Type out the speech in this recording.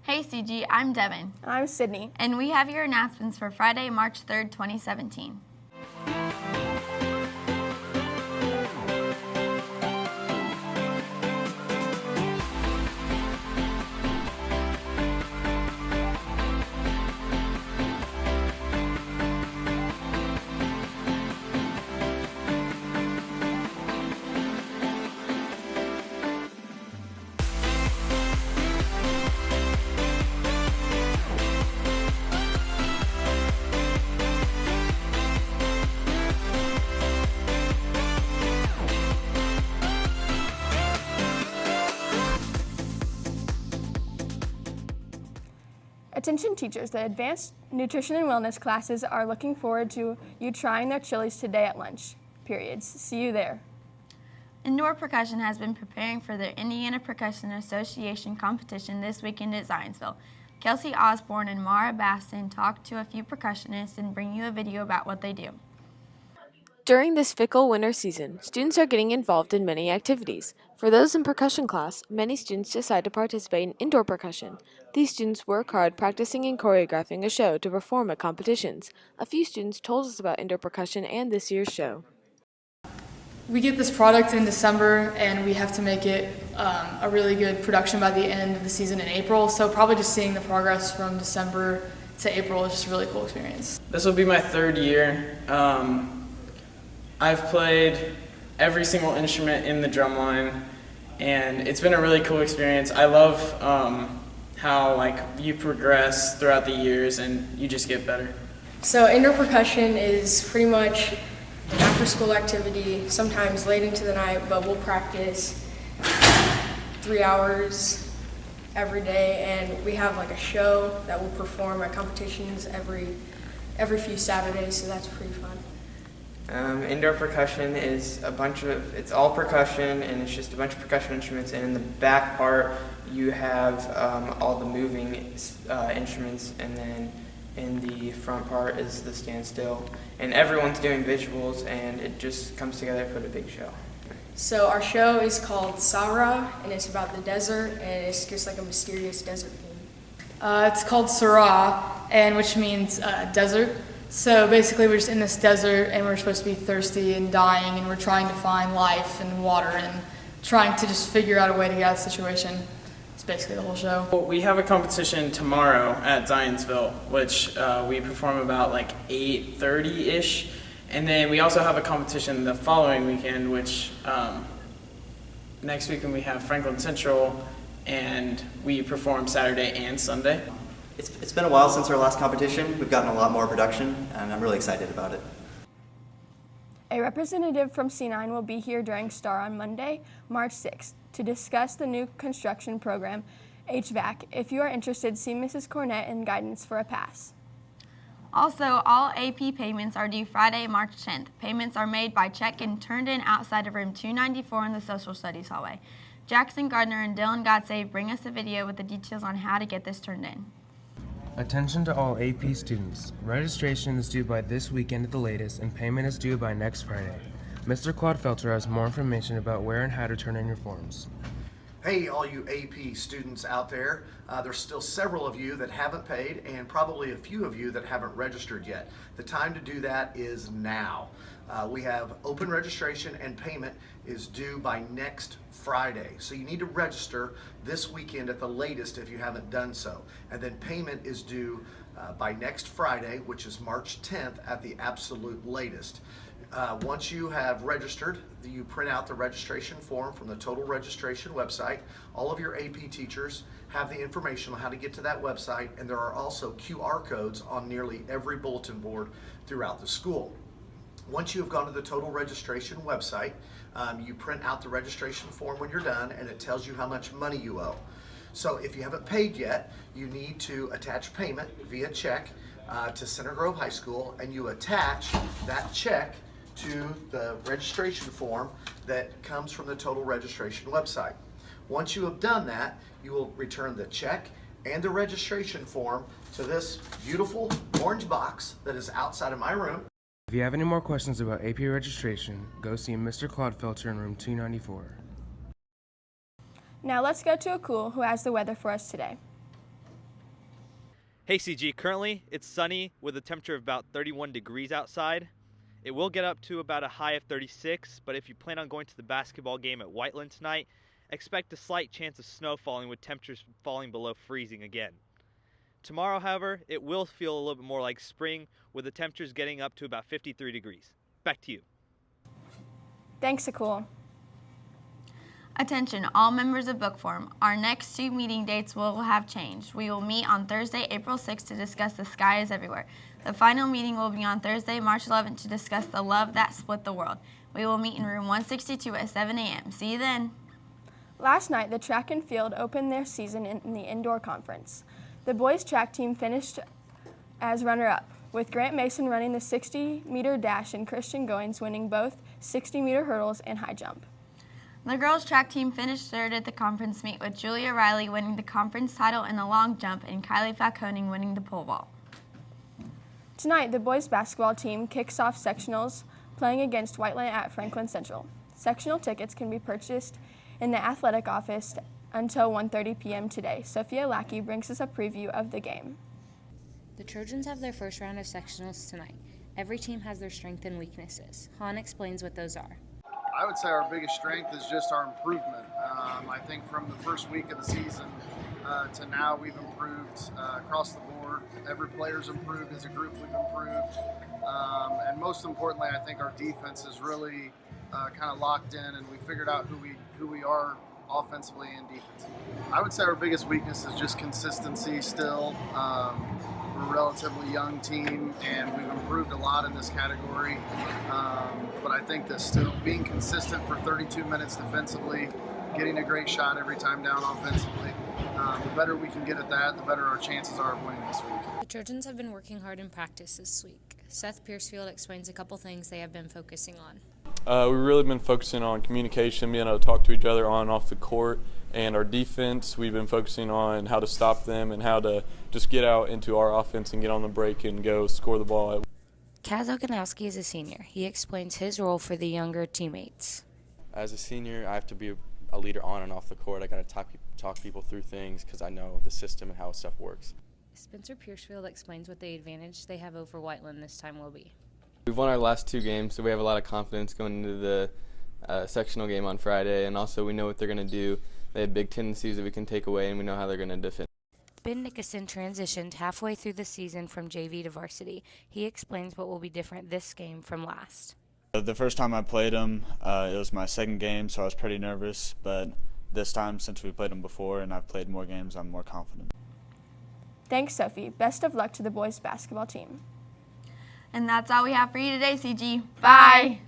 Hey CG, I'm Devin. And I'm Sydney. And we have your announcements for Friday, March 3rd, 2017. Attention teachers, the Advanced Nutrition and Wellness classes are looking forward to you trying their chilies today at lunch. Periods. See you there. Indoor Percussion has been preparing for their Indiana Percussion Association competition this weekend at Zionsville. Kelsey Osborne and Mara Baston talked to a few percussionists and bring you a video about what they do. During this fickle winter season, students are getting involved in many activities. For those in percussion class, many students decide to participate in indoor percussion. These students work hard practicing and choreographing a show to perform at competitions. A few students told us about indoor percussion and this year's show. We get this product in December and we have to make it a really good production by the end of the season in April. So probably just seeing the progress from December to April is just a really cool experience. This will be my third year. I've played every single instrument in the drum line, and it's been a really cool experience. I love how you progress throughout the years and you just get better. So indoor percussion is pretty much an after-school activity, sometimes late into the night, but we'll practice 3 hours every day, and we have a show that we'll perform at competitions every few Saturdays, so that's pretty fun. Indoor percussion is it's all percussion, and it's just a bunch of percussion instruments, and in the back part you have all the moving instruments, and then in the front part is the standstill, and everyone's doing visuals, and it just comes together to put a big show. So our show is called Sarah, and it's about the desert, and it's just like a mysterious desert theme. It's called Sarah, and which means desert. So basically we're just in this desert and we're supposed to be thirsty and dying, and we're trying to find life and water and trying to just figure out a way to get out of the situation. It's basically the whole show. Well, we have a competition tomorrow at Zionsville, which we perform about 8:30-ish. And then we also have a competition the following weekend, which next weekend we have Franklin Central, and we perform Saturday and Sunday. It's been a while since our last competition. We've gotten a lot more production, and I'm really excited about it. A representative from C9 will be here during STAR on Monday, March 6th, to discuss the new construction program, HVAC. If you are interested, see Mrs. Cornett in guidance for a pass. Also, all AP payments are due Friday, March 10th. Payments are made by check and turned in outside of room 294 in the Social Studies hallway. Jackson Gardner and Dylan Godsave bring us a video with the details on how to get this turned in. Attention to all AP students. Registration is due by this weekend at the latest, and payment is due by next Friday. Mr. Clodfleter has more information about where and how to turn in your forms. Hey, all you AP students out there. There's still several of you that haven't paid, and probably a few of you that haven't registered yet. The time to do that is now. We have open registration, and payment is due by next Friday. So you need to register this weekend at the latest if you haven't done so. And then payment is due by next Friday, which is March 10th at the absolute latest. Once you have registered, you print out the registration form from the Total Registration website. All of your AP teachers have the information on how to get to that website, and there are also QR codes on nearly every bulletin board throughout the school. Once you have gone to the Total Registration website, you print out the registration form when you're done, and it tells you how much money you owe. So if you haven't paid yet, you need to attach payment via check to Center Grove High School, and you attach that check to the registration form that comes from the Total Registration website. Once you have done that, you will return the check and the registration form to this beautiful orange box that is outside of my room. If you have any more questions about AP registration, go see Mr. Clodfleter in room 294. Now let's go to Akul, who has the weather for us today. Hey CG, currently it's sunny with a temperature of about 31 degrees outside. It will get up to about a high of 36, but if you plan on going to the basketball game at Whiteland tonight, expect a slight chance of snow falling with temperatures falling below freezing again. Tomorrow, however, it will feel a little bit more like spring with the temperatures getting up to about 53 degrees. Back to you. Thanks, Akul. Attention, all members of Book Forum. Our next 2 meeting dates will have changed. We will meet on Thursday, April 6th to discuss The Sky is Everywhere. The final meeting will be on Thursday, March 11th to discuss The Love That Split the World. We will meet in room 162 at 7 a.m. See you then. Last night, the track and field opened their season in the indoor conference. The boys' track team finished as runner-up, with Grant Mason running the 60-meter dash and Christian Goins winning both 60-meter hurdles and high jump. The girls' track team finished third at the conference meet, with Julia Riley winning the conference title in the long jump and Kylie Falconing winning the pole vault. Tonight, the boys' basketball team kicks off sectionals, playing against Whiteland at Franklin Central. Sectional tickets can be purchased in the athletic office until 1:30 p.m. today. Sophia Lackey brings us a preview of the game. The Trojans have their first round of sectionals tonight. Every team has their strengths and weaknesses. Han explains what those are. I would say our biggest strength is just our improvement. I think from the first week of the season to now, we've improved across the board. Every player's improved. As a group, we've improved. And most importantly, I think our defense is really kind of locked in, and we figured out who we are offensively and defensively. I would say our biggest weakness is just consistency still. We're a relatively young team, and we've improved a lot in this category. But I think that still being consistent for 32 minutes defensively, getting a great shot every time down offensively, the better we can get at that, the better our chances are of winning this week. The Trojans have been working hard in practice this week. Seth Piercefield explains a couple things they have been focusing on. We've really been focusing on communication, being able to talk to each other on and off the court, and our defense, we've been focusing on how to stop them and how to just get out into our offense and get on the break and go score the ball. Kaz Okanowski is a senior. He explains his role for the younger teammates. As a senior, I have to be a leader on and off the court. I got to talk people through things because I know the system and how stuff works. Spencer Piercefield explains what the advantage they have over Whiteland this time will be. We've won our last 2 games, so we have a lot of confidence going into the sectional game on Friday, and also we know what they're going to do. They have big tendencies that we can take away, and we know how they're going to defend. Ben Nickerson transitioned halfway through the season from JV to varsity. He explains what will be different this game from last. The first time I played him, it was my second game, so I was pretty nervous, but this time, since we played him before and I've played more games, I'm more confident. Thanks, Sophie. Best of luck to the boys' basketball team. And that's all we have for you today, CG. Bye.